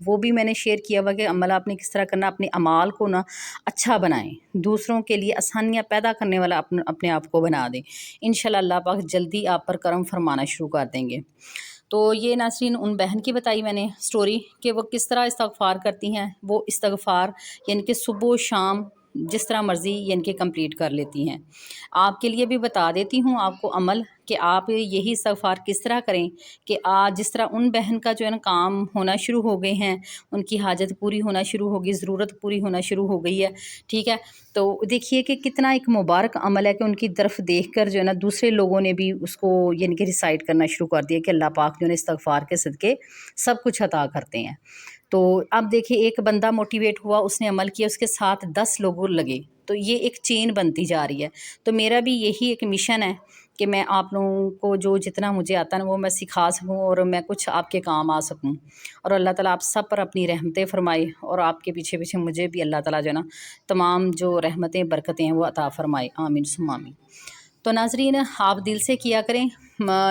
وہ بھی میں نے شیئر کیا ہوا کہ عمل آپ نے کس طرح کرنا، اپنے اعمال کو نا اچھا بنائیں، دوسروں کے لیے آسانیاں پیدا کرنے والا اپنے آپ کو بنا دیں، انشاءاللہ اللہ پاک جلدی آپ پر کرم فرمانا شروع کر دیں گے۔ تو یہ ناظرین ان بہن کی بتائی میں نے سٹوری کہ وہ کس طرح استغفار کرتی ہیں، وہ استغفار یعنی کہ صبح و شام جس طرح مرضی یعنی کہ کمپلیٹ کر لیتی ہیں۔ آپ کے لیے بھی بتا دیتی ہوں آپ کو عمل کہ آپ یہی استغفار کس طرح کریں کہ آج جس طرح ان بہن کا جو ہے نا کام ہونا شروع ہو گئے ہیں، ان کی حاجت پوری ہونا شروع ہوگی، ضرورت پوری ہونا شروع ہو گئی ہے، ٹھیک ہے۔ تو دیکھیے کہ کتنا ایک مبارک عمل ہے کہ ان کی طرف دیکھ کر جو ہے نا دوسرے لوگوں نے بھی اس کو یعنی کہ ریسائٹ کرنا شروع کر دیا کہ اللہ پاک جو ہے نا استغفار کے صدقے سب کچھ عطا کرتے ہیں۔ تو اب دیکھیں ایک بندہ موٹیویٹ ہوا، اس نے عمل کیا، اس کے ساتھ 10 لوگ لگے، تو یہ ایک چین بنتی جا رہی ہے۔ تو میرا بھی یہی ایک مشن ہے کہ میں آپ لوگوں کو جو جتنا مجھے آتا ہے وہ میں سکھا سکوں اور میں کچھ آپ کے کام آ سکوں، اور اللہ تعالیٰ آپ سب پر اپنی رحمتیں فرمائے، اور آپ کے پیچھے پیچھے مجھے بھی اللہ تعالیٰ جو ہے نا تمام جو رحمتیں برکتیں ہیں وہ عطا فرمائے، آمین ثم آمین۔ تو ناظرین آپ دل سے کیا کریں،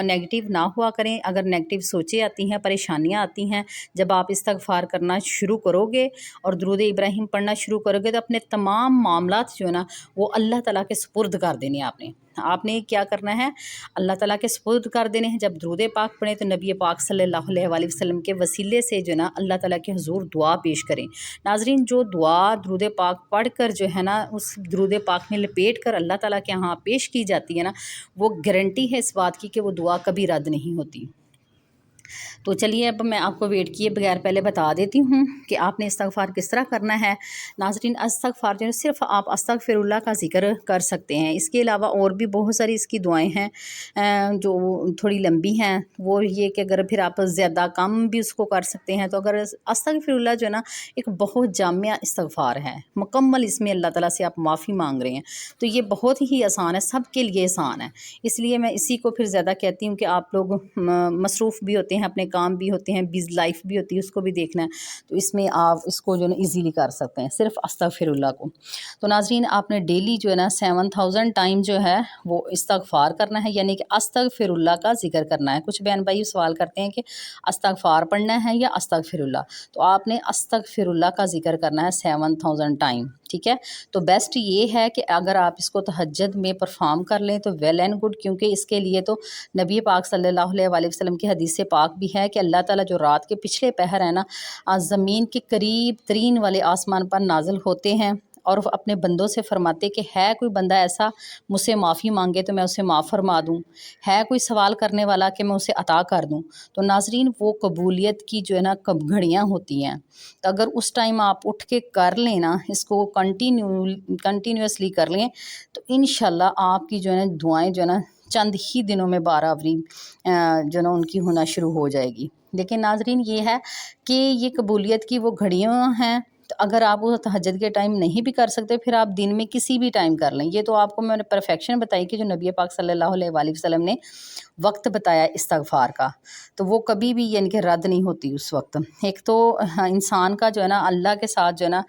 نیگیٹو نہ ہوا کریں۔ اگر نیگیٹو سوچیں آتی ہیں، پریشانیاں آتی ہیں، جب آپ استغفار کرنا شروع کرو گے اور درود ابراہیم پڑھنا شروع کرو گے تو اپنے تمام معاملات جو ہے نا وہ اللہ تعالیٰ کے سپرد کر دینے۔ آپ نے کیا کرنا ہے، اللہ تعالیٰ کے سپرد کر دینے ہیں۔ جب درود پاک پڑھیں تو نبی پاک صلی اللہ علیہ وآلہ وسلم کے وسیلے سے جو ہے نا اللہ تعالیٰ کے حضور دعا پیش کریں۔ ناظرین جو دعا درود پاک پڑھ کر جو ہے نا اس درود پاک میں لپیٹ کر اللہ تعالیٰ کے ہاں پیش کی جاتی ہے نا، وہ گارنٹی ہے اس بات کی کہ وہ دعا کبھی رد نہیں ہوتی۔ تو چلیے اب میں آپ کو ویٹ کیے بغیر پہلے بتا دیتی ہوں کہ آپ نے استغفار کس طرح کرنا ہے۔ ناظرین استغفار جو ہے صرف آپ استغفر اللہ کا ذکر کر سکتے ہیں، اس کے علاوہ اور بھی بہت ساری اس کی دعائیں ہیں جو تھوڑی لمبی ہیں، وہ یہ کہ اگر پھر آپ زیادہ کم بھی اس کو کر سکتے ہیں۔ تو اگر استغفر اللہ جو ہے نا ایک بہت جامع استغفار ہے، مکمل اس میں اللہ تعالیٰ سے آپ معافی مانگ رہے ہیں، تو یہ بہت ہی آسان ہے، سب کے لیے آسان ہے، اس لیے میں اسی کو پھر زیادہ کہتی ہوں کہ آپ لوگ مصروف بھی ہوتے ہیں، اپنے کام بھی ہوتے ہیں، بزی لائف بھی ہوتی ہے، اس کو بھی دیکھنا ہے، تو اس میں آپ اس کو جو ہے نا ایزیلی کر سکتے ہیں صرف استغفر اللہ کو۔ تو ناظرین آپ نے ڈیلی جو ہے نا 7000 ٹائم جو ہے وہ استغفار کرنا ہے، یعنی کہ استغفر اللہ کا ذکر کرنا ہے۔ کچھ بہن بھائی سوال کرتے ہیں کہ استغفار پڑھنا ہے یا استغفر اللہ، تو آپ نے استغفر اللہ کا ذکر کرنا ہے 7000 ٹائم، ٹھیک ہے۔ تو بیسٹ یہ ہے کہ اگر آپ اس کو تہجد میں پرفارم کر لیں تو ویل اینڈ گڈ، کیونکہ اس کے لیے تو نبی پاک صلی اللہ علیہ وآلہ وسلم کی حدیث پاک بھی ہے کہ اللہ تعالیٰ جو رات کے پچھلے پہر ہیں نا زمین کے قریب ترین والے آسمان پر نازل ہوتے ہیں اور اپنے بندوں سے فرماتے کہ ہے کوئی بندہ ایسا مجھ سے معافی مانگے تو میں اسے معاف فرما دوں، ہے کوئی سوال کرنے والا کہ میں اسے عطا کر دوں۔ تو ناظرین وہ قبولیت کی جو ہے نا گھڑیاں ہوتی ہیں، تو اگر اس ٹائم آپ اٹھ کے کر لیں نا، اس کو کنٹینیوسلی کر لیں تو انشاءاللہ آپ کی جو ہے نا دعائیں جو ہے نا چند ہی دنوں میں باراوری جو نا ان کی ہونا شروع ہو جائے گی۔ لیکن ناظرین یہ ہے کہ یہ قبولیت کی وہ گھڑیاں ہیں، تو اگر آپ وہ تہجد کے ٹائم نہیں بھی کر سکتے پھر آپ دن میں کسی بھی ٹائم کر لیں۔ یہ تو آپ کو میں نے پرفیکشن بتائی کہ جو نبی پاک صلی اللہ علیہ وآلہ وسلم نے وقت بتایا استغفار کا، تو وہ کبھی بھی یعنی کہ رد نہیں ہوتی اس وقت۔ ایک تو انسان کا جو ہے نا اللہ کے ساتھ جو ہے نا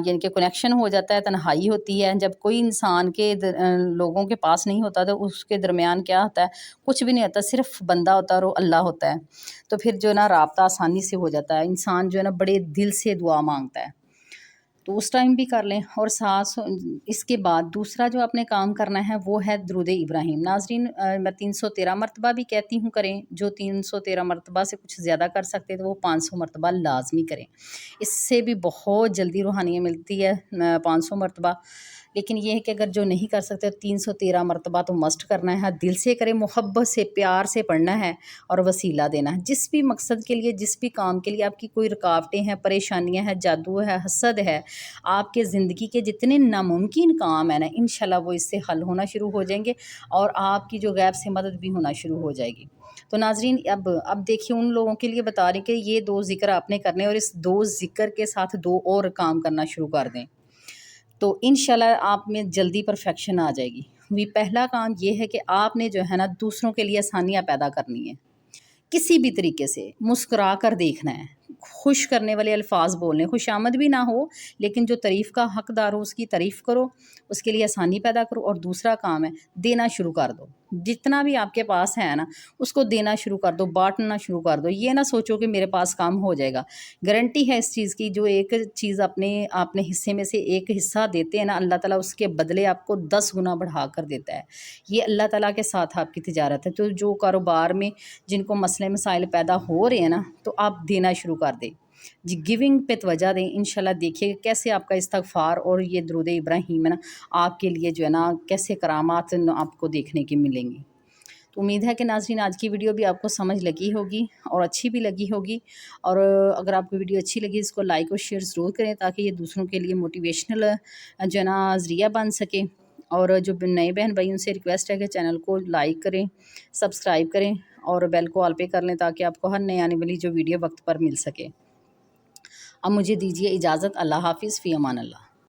یعنی کہ کنیکشن ہو جاتا ہے، تنہائی ہوتی ہے، جب کوئی انسان کے لوگوں کے پاس نہیں ہوتا تو اس کے درمیان کیا ہوتا ہے، کچھ بھی نہیں ہوتا، صرف بندہ ہوتا ہے اور وہ اللہ ہوتا ہے، تو پھر جو ہے نا رابطہ آسانی سے ہو جاتا ہے، انسان جو ہے نا بڑے دل سے دعا مانگتا ہے، تو اس ٹائم بھی کر لیں۔ اور ساتھ اس کے بعد دوسرا جو آپ نے کام کرنا ہے وہ ہے درود ابراہیم۔ ناظرین میں 313 مرتبہ بھی کہتی ہوں کریں، جو 313 مرتبہ سے کچھ زیادہ کر سکتے تو وہ 500 مرتبہ لازمی کریں، اس سے بھی بہت جلدی روحانیت ملتی ہے 500 مرتبہ۔ لیکن یہ ہے کہ اگر جو نہیں کر سکتے 313 مرتبہ تو مسٹ کرنا ہے، دل سے کریں، محبت سے پیار سے پڑھنا ہے اور وسیلہ دینا ہے، جس بھی مقصد کے لیے، جس بھی کام کے لیے آپ کی کوئی رکاوٹیں ہیں، پریشانیاں ہیں، جادو ہے، حسد ہے، آپ کے زندگی کے جتنے ناممکن کام ہیں نا انشاءاللہ وہ اس سے حل ہونا شروع ہو جائیں گے اور آپ کی جو غیب سے مدد بھی ہونا شروع ہو جائے گی۔ تو ناظرین اب دیکھیے ان لوگوں کے لیے بتا رہی کہ یہ 2 ذکر آپ نے کرنے اور اس 2 ذکر کے ساتھ 2 اور کام کرنا شروع کر دیں، تو انشاءاللہ آپ میں جلدی پرفیکشن آ جائے گی۔ پہلا کام یہ ہے کہ آپ نے جو ہے نا دوسروں کے لیے آسانیاں پیدا کرنی ہے، کسی بھی طریقے سے مسکرا کر دیکھنا ہے، خوش کرنے والے الفاظ بولنے، خوش آمد بھی نہ ہو لیکن جو تعریف کا حقدار ہو اس کی تعریف کرو، اس کے لیے آسانی پیدا کرو، اور دوسرا کام ہے دینا شروع کر دو، جتنا بھی آپ کے پاس ہے نا اس کو دینا شروع کر دو، بانٹنا شروع کر دو. یہ نہ سوچو کہ میرے پاس کام ہو جائے گا. گارنٹی ہے اس چیز کی، جو ایک چیز اپنے حصے میں سے ایک حصہ دیتے ہیں نا، اللہ تعالیٰ اس کے بدلے آپ کو 10 گنا بڑھا کر دیتا ہے. یہ اللہ تعالیٰ کے ساتھ آپ کی تجارت ہے. تو جو کاروبار میں جن کو مسئلے مسائل پیدا ہو رہے ہیں نا، تو آپ دینا شروع کر دیں جی، گیونگ پہ توجہ دیں. انشاءاللہ دیکھیے کیسے آپ کا استغفار اور یہ درود ابراہیم ہے نا آپ کے لیے جو ہے نا کیسے کرامات آپ کو دیکھنے کی ملیں گی. تو امید ہے کہ ناظرین آج کی ویڈیو بھی آپ کو سمجھ لگی ہوگی اور اچھی بھی لگی ہوگی. اور اگر آپ کو ویڈیو اچھی لگی اس کو لائک اور شیئر ضرور کریں تاکہ یہ دوسروں کے لیے موٹیویشنل جو ہے نا ذریعہ بن سکے. اور جو نئے بہن بھائی ان سے ریکویسٹ ہے کہ چینل کو لائک کریں، سبسکرائب کریں اور بیل کو آل پہ کر لیں تاکہ آپ کو ہر نئے آنے والی جو ویڈیو وقت پر مل سکے. اب مجھے دیجیے اجازت. اللہ حافظ، فی امان اللہ.